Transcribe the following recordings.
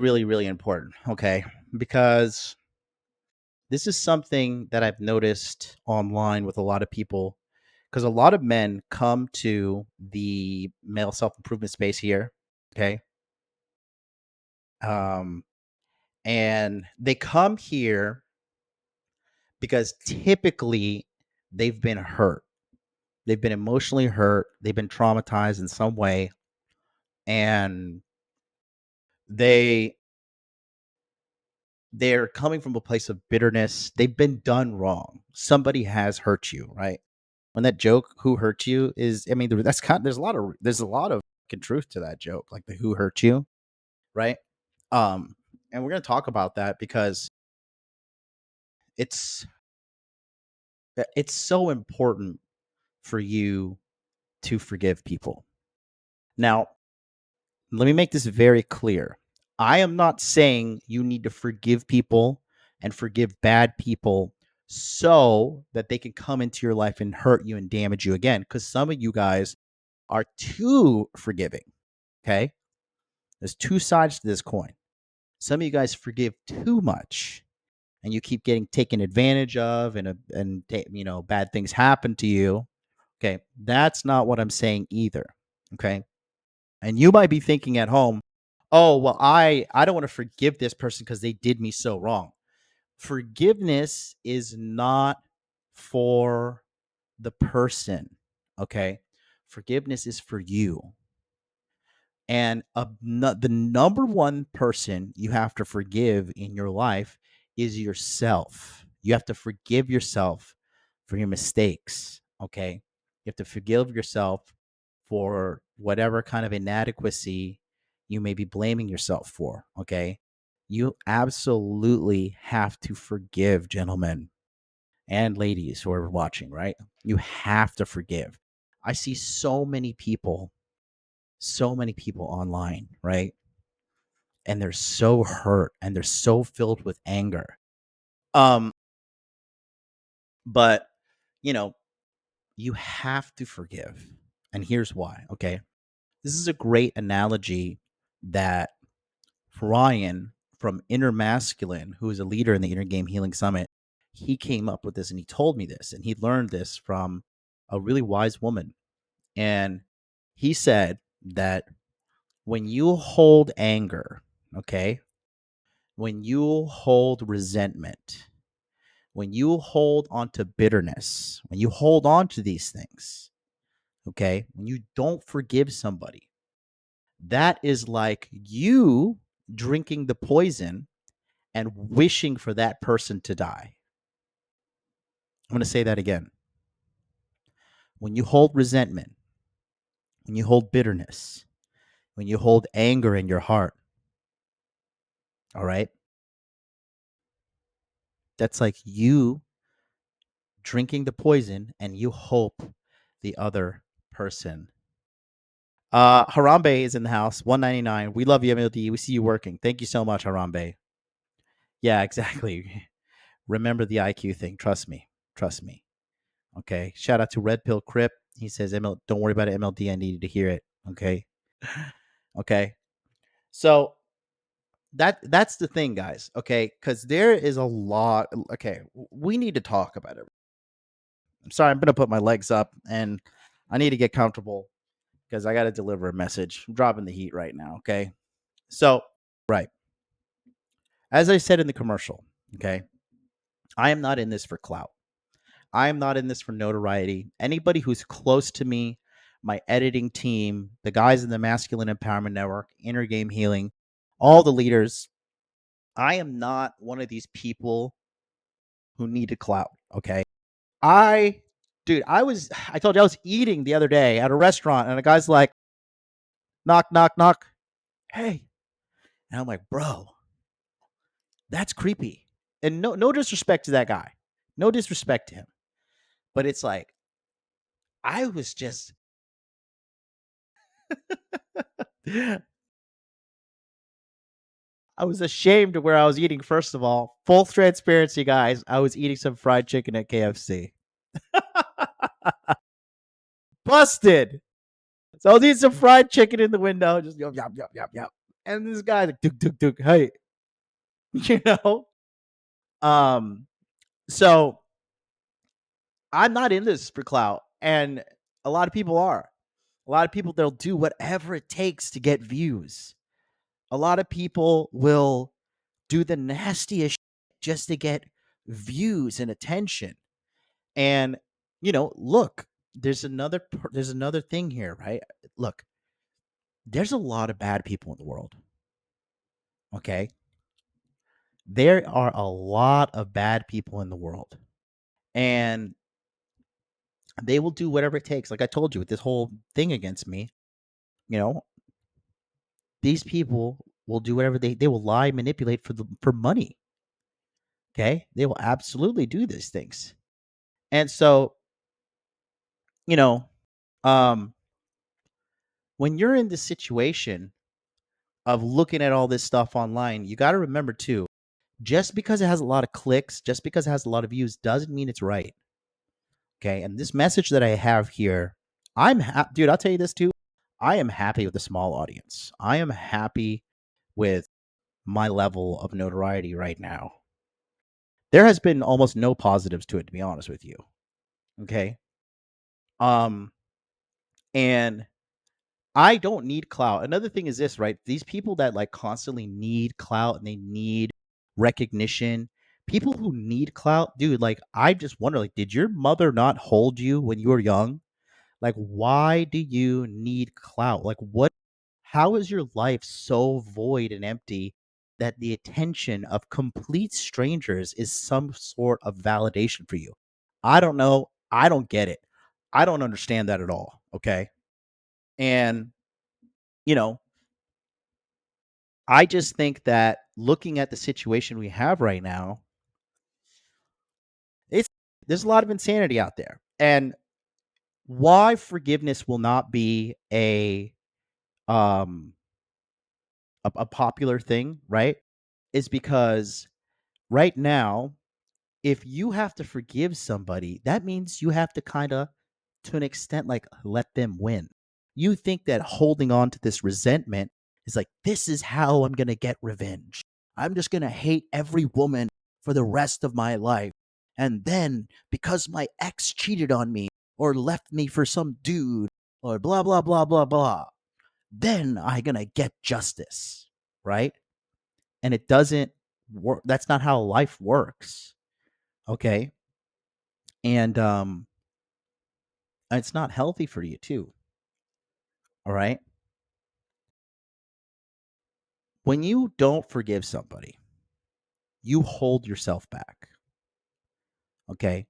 really, really important. Okay. Because this is something that I've noticed online with a lot of people. Because a lot of men come to the male self improvement space here. Okay. Um, and they come here because typically they've been hurt. They've been emotionally hurt. They've been traumatized in some way. And they they're coming from a place of bitterness. They've been done wrong. Somebody has hurt you, right? When that joke "who hurt you" is, I mean, that's kind. There's a lot of fucking truth to that joke, like the "who hurt you," right? Um, and we're gonna talk about that because it's it's so important for you to forgive people. Now, let me make this very clear. I am not saying you need to forgive people and forgive bad people so that they can come into your life and hurt you and damage you again. Because some of you guys are too forgiving. Okay. There's two sides to this coin. Some of you guys forgive too much and you keep getting taken advantage of and bad things happen to you. Okay. That's not what I'm saying either. Okay. And you might be thinking at home, "Oh, well, I don't want to forgive this person because they did me so wrong." Forgiveness is not for the person, okay? Forgiveness is for you. And the number one person you have to forgive in your life is yourself. You have to forgive yourself for your mistakes, okay? You have to forgive yourself for whatever kind of inadequacy you may be blaming yourself for, okay? You absolutely have to forgive, gentlemen and ladies who are watching, right? You have to forgive. I see so many people online, right? And they're so hurt and they're so filled with anger. Um, but you know, you have to forgive. And here's why, okay? This is a great analogy that Ryan from Inner Masculine, who is a leader in the Inner Game Healing Summit, he came up with this and he told me this. And he learned this from a really wise woman. And he said that when you hold anger, okay, when you hold resentment, when you hold on to bitterness, when you hold on to these things, okay, when you don't forgive somebody, that is like you drinking the poison and wishing for that person to die. I'm going to say that again. When you hold resentment, when you hold bitterness, when you hold anger in your heart, all right, that's like you drinking the poison and you hope the other person. Harambe is in the house, 199. We love you, MLD. We see you working. Thank you so much, Harambe. Yeah, exactly. Remember the IQ thing. Trust me. Trust me. Okay. Shout out to Red Pill Crip. He says, don't worry about it, MLD. I needed to hear it. Okay. Okay. So that's the thing, guys. Okay. Because there is a lot. Okay. We need to talk about it. I'm sorry. I'm going to put my legs up and I need to get comfortable because I got to deliver a message. I'm dropping the heat right now. Okay. So, right. As I said in the commercial, okay, I am not in this for clout. I am not in this for notoriety. Anybody who's close to me, my editing team, the guys in the Masculine Empowerment Network, Inner Game Healing, all the leaders, I am not one of these people who need a clout. Okay. I, dude, I told you I was eating the other day at a restaurant and a guy's like, knock, knock, knock. Hey. And I'm like, bro, that's creepy. And no disrespect to that guy. No disrespect to him. But it's like, I was just I was ashamed of where I was eating, first of all. Full transparency, guys. I was eating some fried chicken at KFC. Busted. So I was eating some fried chicken in the window. Just yum, yum, yum, yum, yum. And this guy like duk duk duk, hey, you know? Um, so I'm not in this for clout, and a lot of people are. A lot of people they'll do whatever it takes to get views. A lot of people will do the nastiest just to get views and attention. And look, there's another thing here, right? Look, there's a lot of bad people in the world. Okay, there are a lot of bad people in the world, and they will do whatever it takes. Like I told you with this whole thing against me, you know, these people will do whatever they will lie, manipulate for money. Okay, they will absolutely do these things, and so you know, um, when you're in this situation of looking at all this stuff online, you got to remember too, just because it has a lot of clicks, just because it has a lot of views, doesn't mean it's right. Okay. And this message that I have here, dude, I'll tell you this too. I am happy with the small audience. I am happy with my level of notoriety right now. There has been almost no positives to it, to be honest with you. Okay. Um, and I don't need clout. Another thing is this, right? These people that like constantly need clout and they need recognition, people who need clout, dude, like I just wonder, like, did your mother not hold you when you were young? Like, why do you need clout? Like, how is your life so void and empty that the attention of complete strangers is some sort of validation for you? I don't know. I don't get it. I don't understand that at all. Okay. And, you know, I just think that looking at the situation we have right now, it's there's a lot of insanity out there. And why forgiveness will not be um a popular thing, right? Is because right now, if you have to forgive somebody, that means you have to kind of, to an extent, like let them win. You think that holding on to this resentment is like, this is how I'm going to get revenge. I'm just going to hate every woman for the rest of my life. And then because my ex cheated on me or left me for some dude or blah, blah, blah, blah, blah, then I'm going to get justice. Right. And it doesn't work. That's not how life works. Okay. And it's not healthy for you too. All right. When you don't forgive somebody, you hold yourself back. Okay.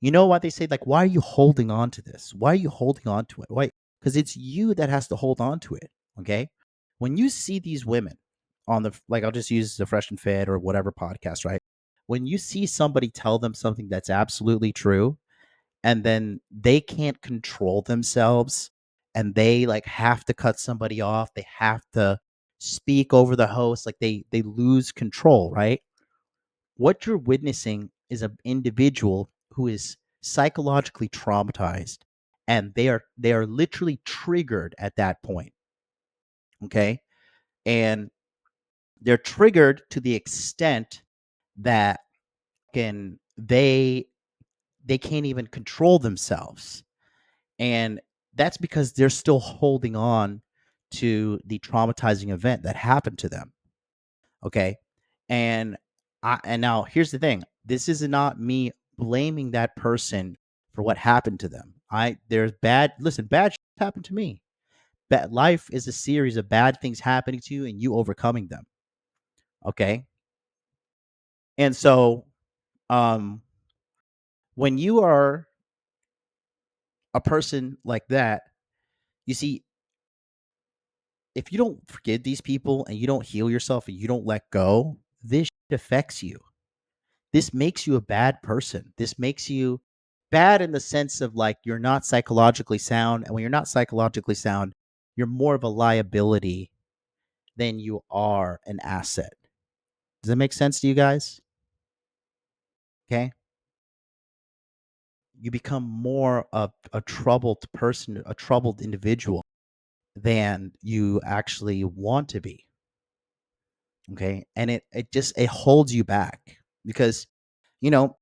You know what they say? Like, why are you holding on to this? Why are you holding on to it? Why? Because it's you that has to hold on to it. Okay. When you see these women on like, I'll just use the Fresh and Fit or whatever podcast, right? When you see somebody tell them something that's absolutely true, and then they can't control themselves and they like have to cut somebody off, they have to speak over the host, like they lose control, right? What you're witnessing is an individual who is psychologically traumatized, and they are literally triggered at that point. Okay. And they're triggered to the extent that can they can't even control themselves. And that's because they're still holding on to the traumatizing event that happened to them. Okay. And and now here's the thing. This is not me blaming that person for what happened to them. There's bad shit happened to me. Bad life is a series of bad things happening to you and you overcoming them. Okay. And so um when you are a person like that, you see, if you don't forgive these people and you don't heal yourself and you don't let go, this shit affects you. This makes you a bad person. This makes you bad in the sense of like you're not psychologically sound. And when you're not psychologically sound, you're more of a liability than you are an asset. Does that make sense to you guys? Okay. You become more of a troubled person, a troubled individual. than you actually want to be. Okay. And it holds you back because, you know,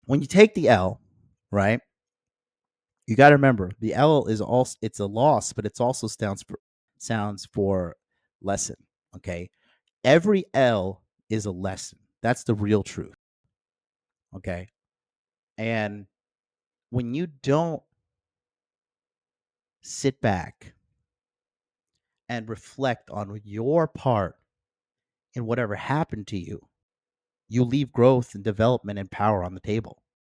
when you take the L, right, you got to remember the L is also, it's a loss, but it's also sounds for lesson. Okay. Every L is a lesson. That's the real truth. Okay. And when you don't sit back and reflect on your part in whatever happened to you, you leave growth and development and power on the table.